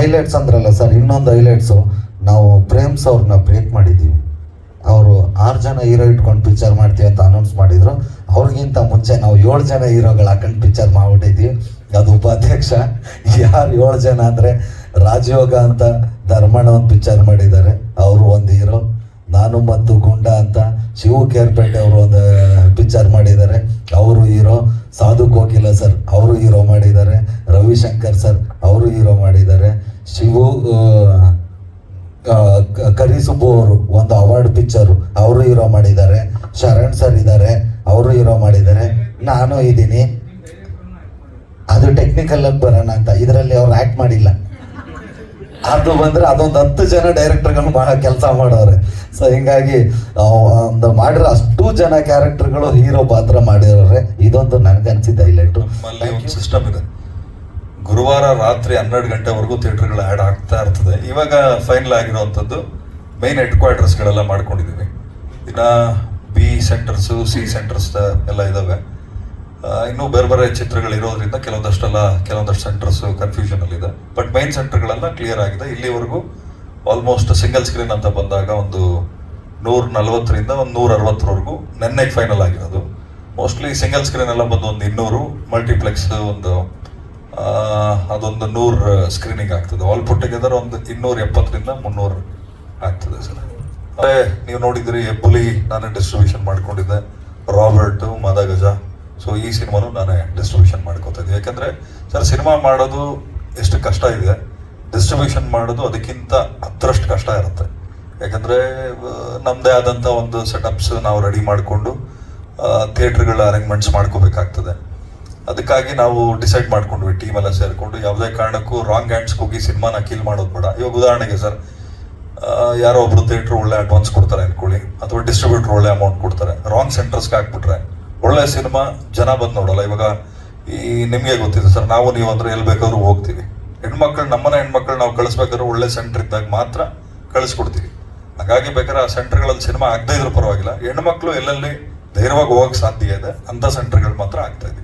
Highlights ಅಂದ್ರಲ್ಲ sir, ಇನ್ನೊಂದು highlights, ನಾವು ಪ್ರೇಮ್ಸ್ ಅವ್ರನ್ನ ಬ್ರೇಕ್ ಮಾಡಿದ್ದೀವಿ. ಅವರು 6 ಜನ ಹೀರೋ ಇಟ್ಕೊಂಡು ಪಿಕ್ಚರ್ ಮಾಡ್ತೀವಿ ಅಂತ ಅನೌನ್ಸ್ ಮಾಡಿದ್ರು. ಅವ್ರಿಗಿಂತ ಮುಂಚೆ ನಾವು 7 ಜನ ಹೀರೋಗಳು ಹಾಕೊಂಡು ಪಿಕ್ಚರ್ ಮಾಡ್ಬಿಟ್ಟಿದ್ದೀವಿ. ಅದು ಉಪಾಧ್ಯಕ್ಷ. ಯಾರು 7 ಜನ ಅಂದರೆ, ರಾಜಯೋಗ ಅಂತ ಧರ್ಮಣ್ಣ ಒಂದು ಪಿಕ್ಚರ್ ಮಾಡಿದ್ದಾರೆ, ಅವರು ಒಂದು ಹೀರೋ. ನಾನು ಮತ್ತು ಗುಂಡ ಅಂತ ಶಿವು ಕೇರ್ಪೇಟೆ ಅವರು ಒಂದು ಪಿಕ್ಚರ್ ಮಾಡಿದ್ದಾರೆ, ಅವರು ಹೀರೋ. ಸಾಧು ಕೋಕಿಲ ಸರ್ ಅವರು ಹೀರೋ ಮಾಡಿದ್ದಾರೆ. ರವಿಶಂಕರ್ ಸರ್ ಅವರು ಹೀರೋ ಮಾಡಿದ್ದಾರೆ. ಶಿವು ಕರಿಸುಬ್ಬು ಅವರು ಒಂದು ಅವಾರ್ಡ್ ಪಿಕ್ಚರು ಅವರು ಹೀರೋ ಮಾಡಿದ್ದಾರೆ. ಶರಣ್ ಸರ್ ಇದ್ದಾರೆ, ಅವರು ಹೀರೋ ಮಾಡಿದ್ದಾರೆ. ನಾನು ಇದ್ದೀನಿ. ಅದು ಟೆಕ್ನಿಕಲ್ ಆಗಿ ಬರೋಣ ಅಂತ, ಇದರಲ್ಲಿ ಅವ್ರು ಆ್ಯಕ್ಟ್ ಮಾಡಿಲ್ಲ. ಅದು ಬಂದರೆ ಅದೊಂದು 10 ಜನ ಡೈರೆಕ್ಟರ್ಗಳು ಕೆಲಸ ಮಾಡೋರೆ. ಸೊ ಹಿಂಗಾಗಿ ಒಂದು ಮಾಡಿರೋ ಅಷ್ಟು ಜನ ಕ್ಯಾರೆಕ್ಟರ್ಗಳು ಹೀರೋ ಪಾತ್ರ ಮಾಡಿರೋರೆ. ಇದೊಂದು ನನಗೆ ಅನ್ಸಿದ್ದ ಹೈಲೈಟು. ನಮ್ಮಲ್ಲಿ ಒಂದು ಸಿಸ್ಟಮ್ ಇದೆ, ಗುರುವಾರ ರಾತ್ರಿ 12 ಗಂಟೆವರೆಗೂ ಥಿಯೇಟರ್ಗಳು ಆ್ಯಡ್ ಆಗ್ತಾ ಇರ್ತದೆ. ಇವಾಗ ಫೈನಲ್ ಆಗಿರೋವಂಥದ್ದು ಮೈನ್ ಹೆಡ್ ಕ್ವಾರ್ಟರ್ಸ್ಗಳೆಲ್ಲ ಮಾಡ್ಕೊಂಡಿದ್ದೀವಿ. ಇನ್ನು ಬಿ ಸೆಂಟರ್ಸು, ಸಿ ಸೆಂಟರ್ಸ್ ಎಲ್ಲ ಇದ್ದಾವೆ. ಇನ್ನೂ ಬೇರೆ ಬೇರೆ ಚಿತ್ರಗಳಿರೋದ್ರಿಂದ ಕೆಲವೊಂದಷ್ಟು ಸೆಂಟರ್ಸು ಕನ್ಫ್ಯೂಷನಲ್ಲಿದೆ. ಬಟ್ ಮೈನ್ ಸೆಂಟರ್ಗಳೆಲ್ಲ ಕ್ಲಿಯರ್ ಆಗಿದೆ. ಇಲ್ಲಿವರೆಗೂ ಆಲ್ಮೋಸ್ಟ್ ಸಿಂಗಲ್ ಸ್ಕ್ರೀನ್ ಅಂತ ಬಂದಾಗ ಒಂದು 140ರಿಂದ ಒಂದು 160ವರೆಗೂ ನೆನ್ನೆಗೆ ಫೈನಲ್ ಆಗಿರೋದು. ಮೋಸ್ಟ್ಲಿ ಸಿಂಗಲ್ ಸ್ಕ್ರೀನ್ ಎಲ್ಲ ಬಂದು ಒಂದು 200, ಮಲ್ಟಿಪ್ಲೆಕ್ಸ್ ಒಂದು ಅದೊಂದು 100 ಸ್ಕ್ರೀನಿಂಗ್ ಆಗ್ತದೆ. ಆಲ್ ಪುಟ್ ಟುಗೆದರ್ ಒಂದು 270ರಿಂದ 300 ಆಗ್ತದೆ ಸರ್. ಅದೇ ನೀವು ನೋಡಿದ್ರಿ ಹೆಬ್ಬುಲಿ ನಾನೇ ಡಿಸ್ಟ್ರಿಬ್ಯೂಷನ್ ಮಾಡ್ಕೊಂಡಿದ್ದೆ, ರಾಬರ್ಟು, ಮದಗಜ. ಸೊ ಈ ಸಿನಿಮಾನು ನಾನೇ ಡಿಸ್ಟ್ರಿಬ್ಯೂಷನ್ ಮಾಡ್ಕೋತಾ ಇದ್ದೆ. ಯಾಕಂದರೆ ಸರ್ ಸಿನಿಮಾ ಮಾಡೋದು ಎಷ್ಟು ಕಷ್ಟ ಇದೆ, ಡಿಸ್ಟ್ರಿಬ್ಯೂಷನ್ ಮಾಡೋದು ಅದಕ್ಕಿಂತ 10ರಷ್ಟು ಕಷ್ಟ ಇರುತ್ತೆ. ಯಾಕಂದರೆ ನಮ್ಮದೇ ಆದಂಥ ಒಂದು ಸೆಟಪ್ಸ್ ನಾವು ರೆಡಿ ಮಾಡಿಕೊಂಡು ಥಿಯೇಟ್ರ್ಗಳ ಅರೇಂಜ್ಮೆಂಟ್ಸ್ ಮಾಡ್ಕೋಬೇಕಾಗ್ತದೆ. ಅದಕ್ಕಾಗಿ ನಾವು ಡಿಸೈಡ್ ಮಾಡ್ಕೊಂಡ್ವಿ, ಟೀಮ್ ಎಲ್ಲ ಸೇರಿಕೊಂಡು, ಯಾವುದೇ ಕಾರಣಕ್ಕೂ ರಾಂಗ್ ಹ್ಯಾಂಡ್ಸ್ಗೆ ಹೋಗಿ ಸಿನಿಮಾನ ಕೀಲ್ ಮಾಡೋದು ಬೇಡ. ಇವಾಗ ಉದಾಹರಣೆಗೆ ಸರ್, ಯಾರೋ ಒಬ್ರು ಥಿಯೇಟ್ರ್ ಒಳ್ಳೆ ಅಡ್ವಾನ್ಸ್ ಕೊಡ್ತಾರೆ ಅಂದ್ಕೊಳ್ಳಿ, ಅಥವಾ ಡಿಸ್ಟ್ರಿಬ್ಯೂಟ್ರ್ ಒಳ್ಳೆ ಅಮೌಂಟ್ ಕೊಡ್ತಾರೆ, ರಾಂಗ್ ಸೆಂಟರ್ಸ್ಗೆ ಹಾಕ್ಬಿಟ್ರೆ ಒಳ್ಳೆ ಸಿನಿಮಾ ಜನ ಬಂದು ನೋಡಲ್ಲ. ಇವಾಗ ನಿಮಗೆ ಗೊತ್ತಿದೆ ಸರ್, ನೀವು ಅಂದ್ರೆ ಎಲ್ಲಿ ಬೇಕಾದ್ರೂ ಹೋಗ್ತೀವಿ. ನಮ್ಮನೆ ಹೆಣ್ಮಕ್ಳು ನಾವು ಕಳಿಸ್ಬೇಕಾದ್ರೆ ಒಳ್ಳೆ ಸೆಂಟರ್ ಇದ್ದಾಗ ಮಾತ್ರ ಕಳಿಸ್ಕೊಡ್ತೀವಿ. ಹಾಗಾಗಿ ಬೇಕಾದ್ರೆ ಆ ಸೆಂಟರ್ಗಳಲ್ಲಿ ಸಿನಿಮಾ ಆಗದೇ ಇದ್ರೂ ಪರವಾಗಿಲ್ಲ, ಹೆಣ್ಮಕ್ಳು ಎಲ್ಲೆಲ್ಲಿ ಧೈರ್ಯವಾಗಿ ಹೋಗಕ್ಕೆ ಸಾಧ್ಯ ಇದೆ ಅಂಥ ಸೆಂಟರ್ಗಳು ಮಾತ್ರ ಆಗ್ತಾ ಇದೆ.